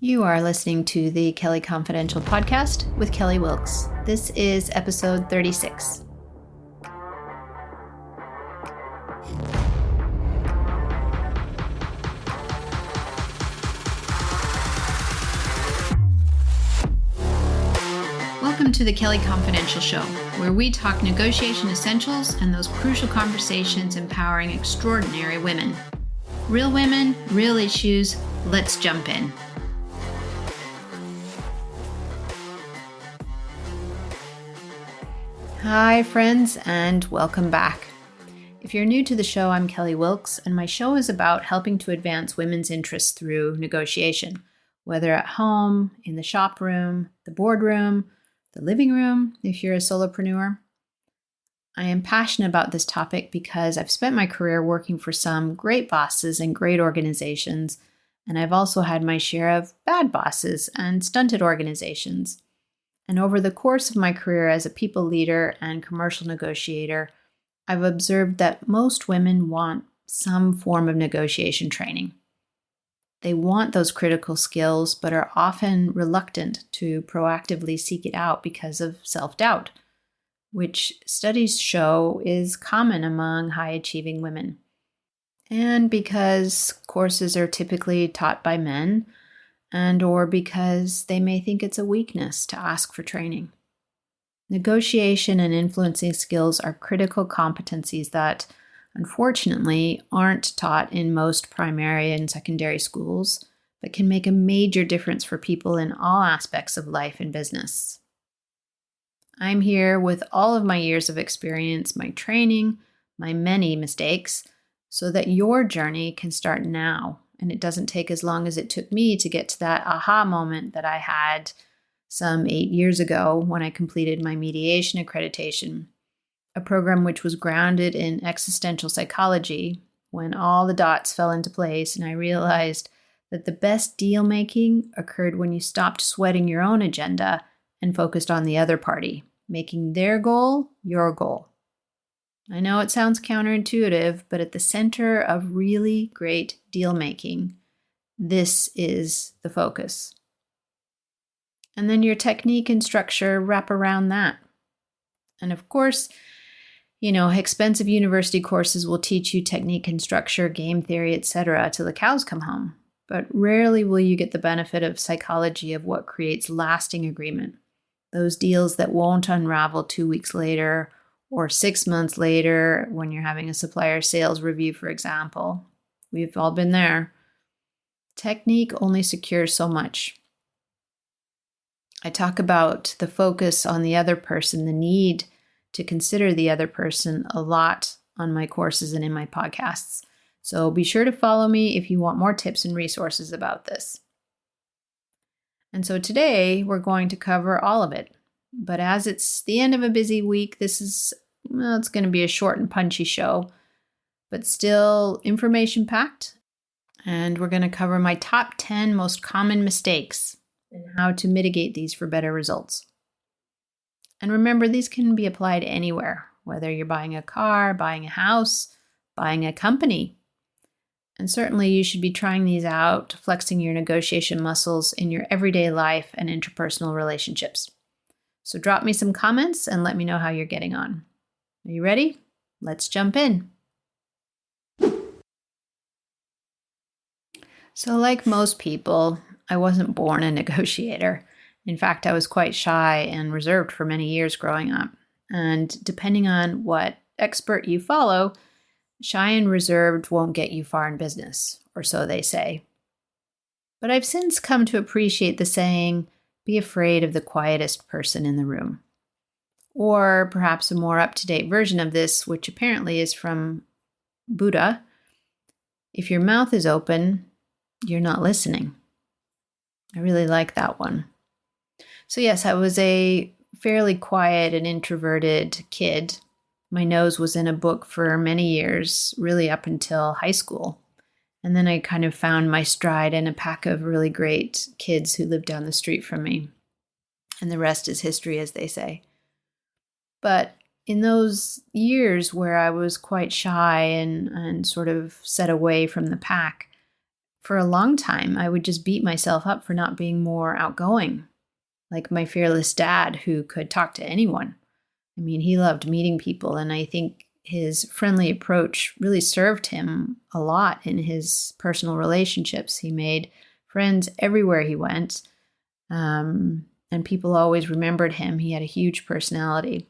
You are listening to the Kelly Confidential podcast with Kelly Wilkes. This is episode 36. Welcome to the Kelly Confidential Show, where we talk negotiation essentials and those crucial conversations empowering extraordinary women. Real women, real issues. Let's jump in. Hi, friends, and welcome back. If you're new to the show, I'm Kelly Wilkes, and my show is about helping to advance women's interests through negotiation, whether at home, in the shop room, the boardroom, the living room, if you're a solopreneur. I am passionate about this topic because I've spent my career working for some great bosses and great organizations, and I've also had my share of bad bosses and stunted organizations. And over the course of my career as a people leader and commercial negotiator, I've observed that most women want some form of negotiation training. They want those critical skills, but are often reluctant to proactively seek it out because of self-doubt, which studies show is common among high-achieving women. And because courses are typically taught by men, and or because they may think it's a weakness to ask for training. Negotiation and influencing skills are critical competencies that, unfortunately, aren't taught in most primary and secondary schools, but can make a major difference for people in all aspects of life and business. I'm here with all of my years of experience, my training, my many mistakes, so that your journey can start now. And it doesn't take as long as it took me to get to that aha moment that I had some 8 years ago when I completed my mediation accreditation, a program which was grounded in existential psychology, when all the dots fell into place and I realized that the best deal making occurred when you stopped sweating your own agenda and focused on the other party, making their goal your goal. I know it sounds counterintuitive, but at the center of really great deal making, this is the focus. And then your technique and structure wrap around that. And of course, expensive university courses will teach you technique and structure, game theory, etc. till the cows come home. But rarely will you get the benefit of psychology of what creates lasting agreement. Those deals that won't unravel 2 weeks later or 6 months later when you're having a supplier sales review, for example. We've all been there. Technique only secures so much. I talk about the focus on the other person, the need to consider the other person a lot on my courses and in my podcasts. So be sure to follow me if you want more tips and resources about this. And so today we're going to cover all of it. But as it's the end of a busy week, it's going to be a short and punchy show, but still information-packed. And we're going to cover my top 10 most common mistakes and how to mitigate these for better results. And remember, these can be applied anywhere, whether you're buying a car, buying a house, buying a company. And certainly you should be trying these out, flexing your negotiation muscles in your everyday life and interpersonal relationships. So drop me some comments and let me know how you're getting on. Are you ready? Let's jump in. So like most people, I wasn't born a negotiator. In fact, I was quite shy and reserved for many years growing up. And depending on what expert you follow, shy and reserved won't get you far in business, or so they say. But I've since come to appreciate the saying, be afraid of the quietest person in the room. Or perhaps a more up-to-date version of this, which apparently is from Buddha. If your mouth is open, you're not listening. I really like that one. So yes, I was a fairly quiet and introverted kid. My nose was in a book for many years, really up until high school. And then I kind of found my stride in a pack of really great kids who lived down the street from me. And the rest is history, as they say. But in those years where I was quite shy and sort of set away from the pack, For a long time, I would just beat myself up for not being more outgoing, like my fearless dad who could talk to anyone. I mean, he loved meeting people, and I think his friendly approach really served him a lot in his personal relationships. He made friends everywhere he went, and people always remembered him. He had a huge personality.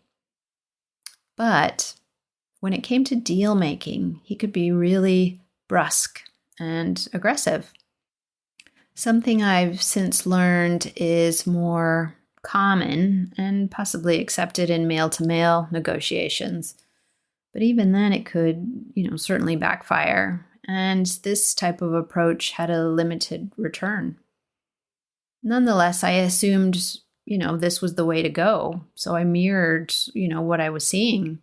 But when it came to deal making, he could be really brusque and aggressive. Something I've since learned is more common and possibly accepted in male-to-male negotiations. But even then, it could, certainly backfire. And this type of approach had a limited return. Nonetheless, I assumed, this was the way to go. So I mirrored, what I was seeing.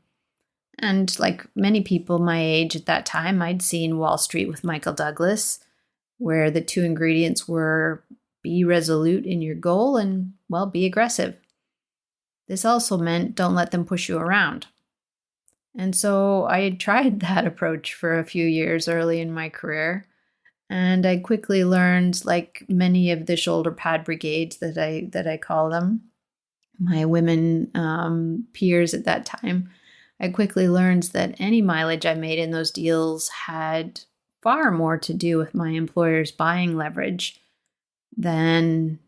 And like many people my age at that time, I'd seen Wall Street with Michael Douglas, where the two ingredients were be resolute in your goal and, be aggressive. This also meant don't let them push you around. And so I had tried that approach for a few years early in my career. And I quickly learned, like many of the shoulder pad brigades that I call them, my women peers at that time, I quickly learned that any mileage I made in those deals had far more to do with my employer's buying leverage than,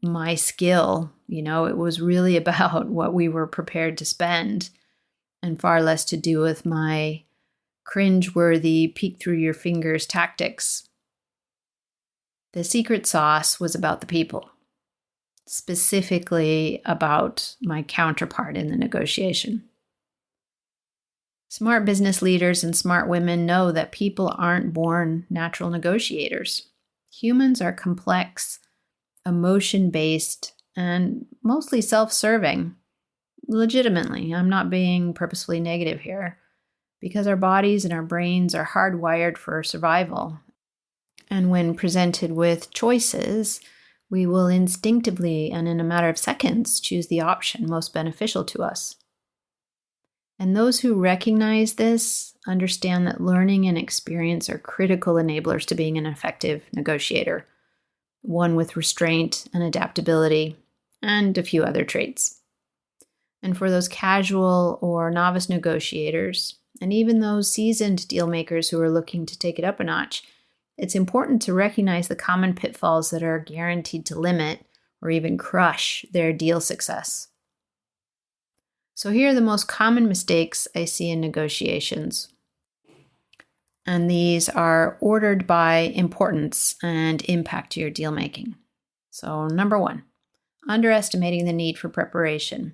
my skill. It was really about what we were prepared to spend and far less to do with my cringe-worthy peek through your fingers tactics. The secret sauce was about the people, specifically about my counterpart in the negotiation. Smart business leaders and smart women know that people aren't born natural negotiators. Humans are complex, emotion-based, and mostly self-serving. Legitimately, I'm not being purposefully negative here, because our bodies and our brains are hardwired for survival. And when presented with choices, we will instinctively and in a matter of seconds choose the option most beneficial to us. And those who recognize this understand that learning and experience are critical enablers to being an effective negotiator, one with restraint and adaptability, and a few other traits. And for those casual or novice negotiators, and even those seasoned deal makers who are looking to take it up a notch, it's important to recognize the common pitfalls that are guaranteed to limit or even crush their deal success. So here are the most common mistakes I see in negotiations. And these are ordered by importance and impact to your deal making. So number 1, underestimating the need for preparation.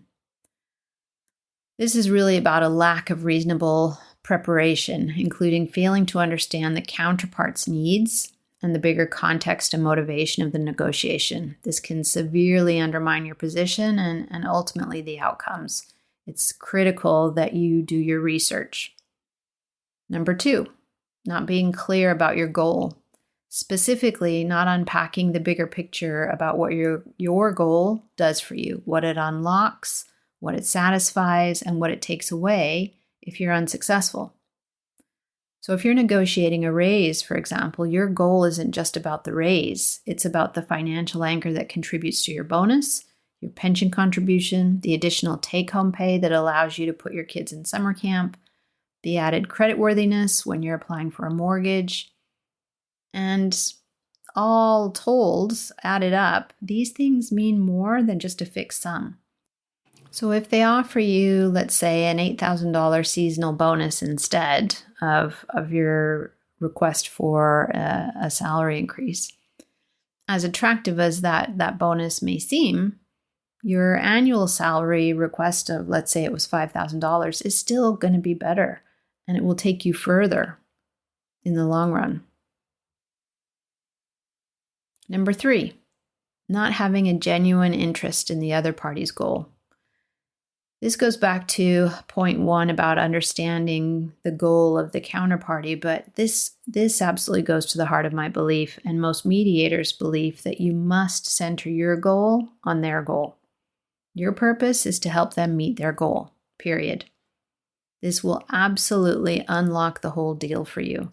This is really about a lack of reasonable preparation, including failing to understand the counterpart's needs and the bigger context and motivation of the negotiation. This can severely undermine your position and ultimately the outcomes. It's critical that you do your research. Number 2, not being clear about your goal, specifically not unpacking the bigger picture about what your goal does for you, what it unlocks, what it satisfies, and what it takes away if you're unsuccessful. So if you're negotiating a raise, for example, your goal isn't just about the raise. It's about the financial anchor that contributes to your bonus, your pension contribution, the additional take-home pay that allows you to put your kids in summer camp, the added creditworthiness when you're applying for a mortgage. And all told, added up, these things mean more than just a fixed sum. So if they offer you, let's say, an $8,000 seasonal bonus instead of your request for a salary increase, as attractive as that bonus may seem, your annual salary request of, let's say it was $5,000, is still going to be better, and it will take you further in the long run. Number 3, not having a genuine interest in the other party's goal. This goes back to point 1 about understanding the goal of the counterparty, but this absolutely goes to the heart of my belief and most mediators' belief that you must center your goal on their goal. Your purpose is to help them meet their goal, period. This will absolutely unlock the whole deal for you.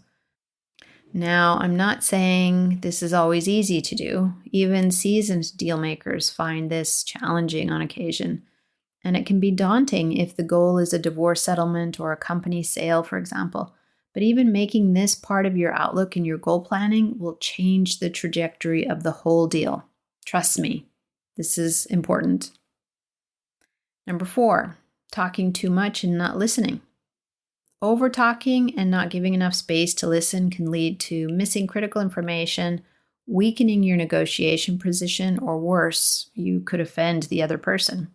Now, I'm not saying this is always easy to do. Even seasoned deal makers find this challenging on occasion. And it can be daunting if the goal is a divorce settlement or a company sale, for example. But even making this part of your outlook and your goal planning will change the trajectory of the whole deal. Trust me, this is important. Number 4, talking too much and not listening. Over talking and not giving enough space to listen can lead to missing critical information, weakening your negotiation position, or worse, you could offend the other person.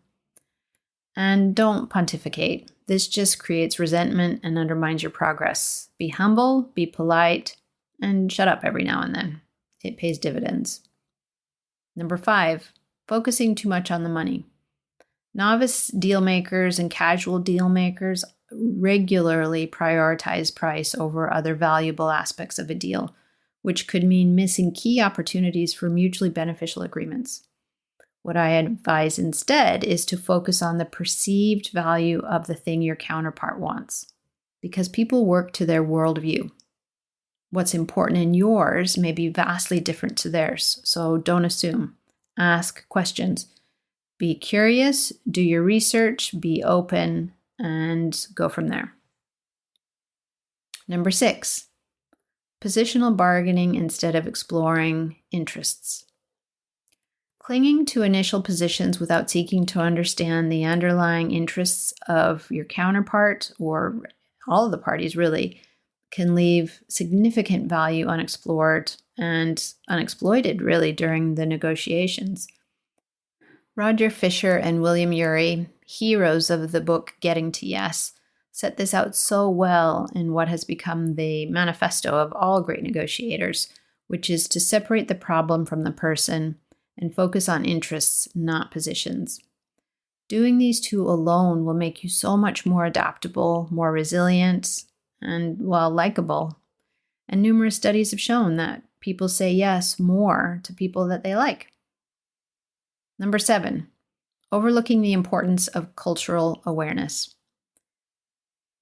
And don't pontificate. This just creates resentment and undermines your progress. Be humble, be polite, and shut up every now and then. It pays dividends. Number 5, focusing too much on the money. Novice deal makers and casual deal makers regularly prioritize price over other valuable aspects of a deal, which could mean missing key opportunities for mutually beneficial agreements. What I advise instead is to focus on the perceived value of the thing your counterpart wants, because people work to their worldview. What's important in yours may be vastly different to theirs, so don't assume. Ask questions. Be curious, do your research, be open, and go from there. Number 6, positional bargaining instead of exploring interests. Clinging to initial positions without seeking to understand the underlying interests of your counterpart, or all of the parties really, can leave significant value unexplored and unexploited really during the negotiations. Roger Fisher and William Ury, heroes of the book Getting to Yes, set this out so well in what has become the manifesto of all great negotiators, which is to separate the problem from the person and focus on interests, not positions. Doing these two alone will make you so much more adaptable, more resilient, and, well, likable. And numerous studies have shown that people say yes more to people that they like. Number 7, overlooking the importance of cultural awareness.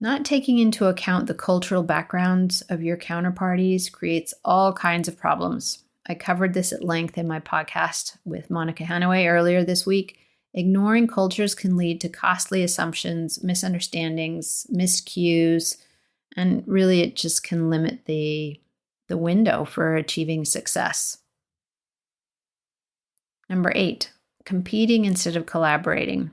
Not taking into account the cultural backgrounds of your counterparties creates all kinds of problems. I covered this at length in my podcast with Monica Hanaway earlier this week. Ignoring cultures can lead to costly assumptions, misunderstandings, miscues, and really it just can limit the window for achieving success. Number 8, competing instead of collaborating.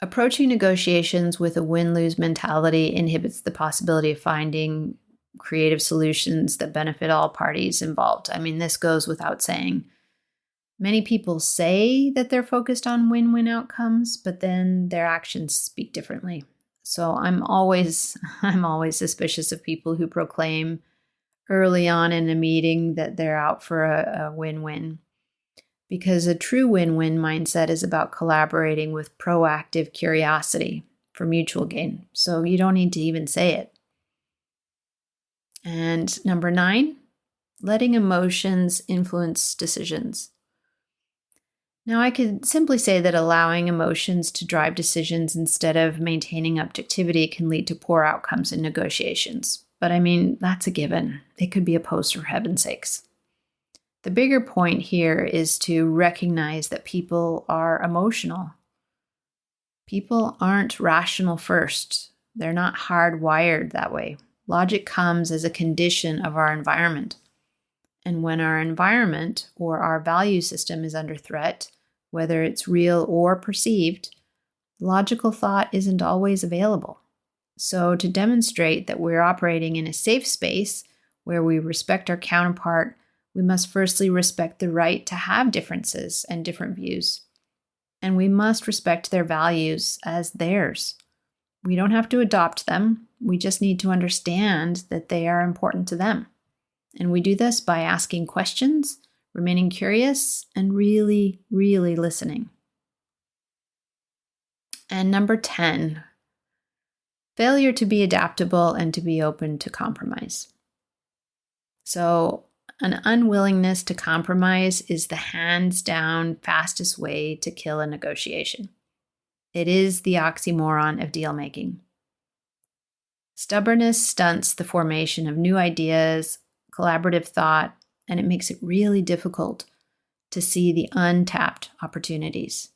Approaching negotiations with a win-lose mentality inhibits the possibility of finding creative solutions that benefit all parties involved. I mean, this goes without saying. Many people say that they're focused on win-win outcomes, but then their actions speak differently. So I'm always suspicious of people who proclaim early on in a meeting that they're out for a win-win. Because a true win-win mindset is about collaborating with proactive curiosity for mutual gain. So you don't need to even say it. And number 9, letting emotions influence decisions. Now, I could simply say that allowing emotions to drive decisions instead of maintaining objectivity can lead to poor outcomes in negotiations. But I mean, that's a given. It could be opposed for heaven's sakes. The bigger point here is to recognize that people are emotional. People aren't rational first. They're not hardwired that way. Logic comes as a condition of our environment. And when our environment or our value system is under threat, whether it's real or perceived, logical thought isn't always available. So to demonstrate that we're operating in a safe space where we respect our counterpart, we must firstly respect the right to have differences and different views. And we must respect their values as theirs. We don't have to adopt them. We just need to understand that they are important to them. And we do this by asking questions, remaining curious, and really, really listening. And number 10, failure to be adaptable and to be open to compromise. So an unwillingness to compromise is the hands down fastest way to kill a negotiation. It is the oxymoron of deal making. Stubbornness stunts the formation of new ideas, collaborative thought, and it makes it really difficult to see the untapped opportunities.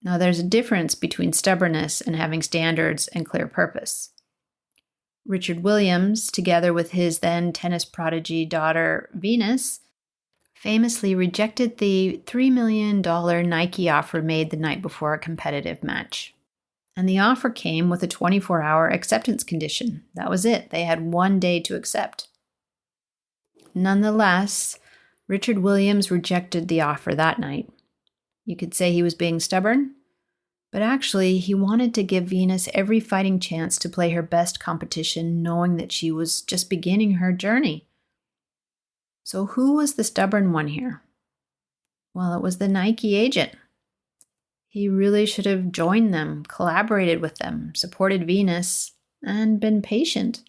Now, there's a difference between stubbornness and having standards and clear purpose. Richard Williams, together with his then tennis prodigy daughter Venus, famously rejected the $3 million Nike offer made the night before a competitive match. And the offer came with a 24-hour acceptance condition. That was it. They had one day to accept. Nonetheless, Richard Williams rejected the offer that night. You could say he was being stubborn, but actually he wanted to give Venus every fighting chance to play her best competition, knowing that she was just beginning her journey. So who was the stubborn one here? Well, it was the Nike agent. He really should have joined them, collaborated with them, supported Venus, and been patient.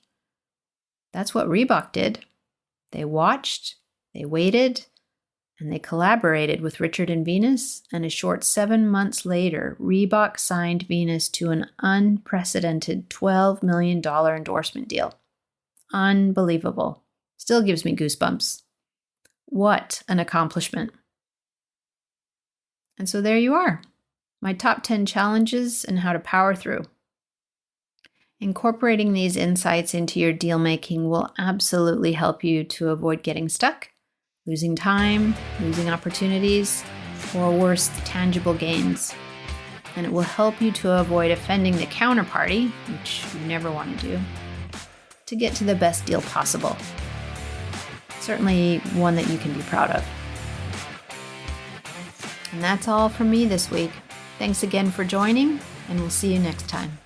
That's what Reebok did. They watched, they waited, and they collaborated with Richard and Venus, and a short 7 months later, Reebok signed Venus to an unprecedented $12 million endorsement deal. Unbelievable. Still gives me goosebumps. What an accomplishment. And so there you are. My top 10 challenges and how to power through. Incorporating these insights into your deal making will absolutely help you to avoid getting stuck, losing time, losing opportunities, or worse, tangible gains. And it will help you to avoid offending the counterparty, which you never want to do, to get to the best deal possible. Certainly one that you can be proud of. And that's all from me this week. Thanks again for joining, and we'll see you next time.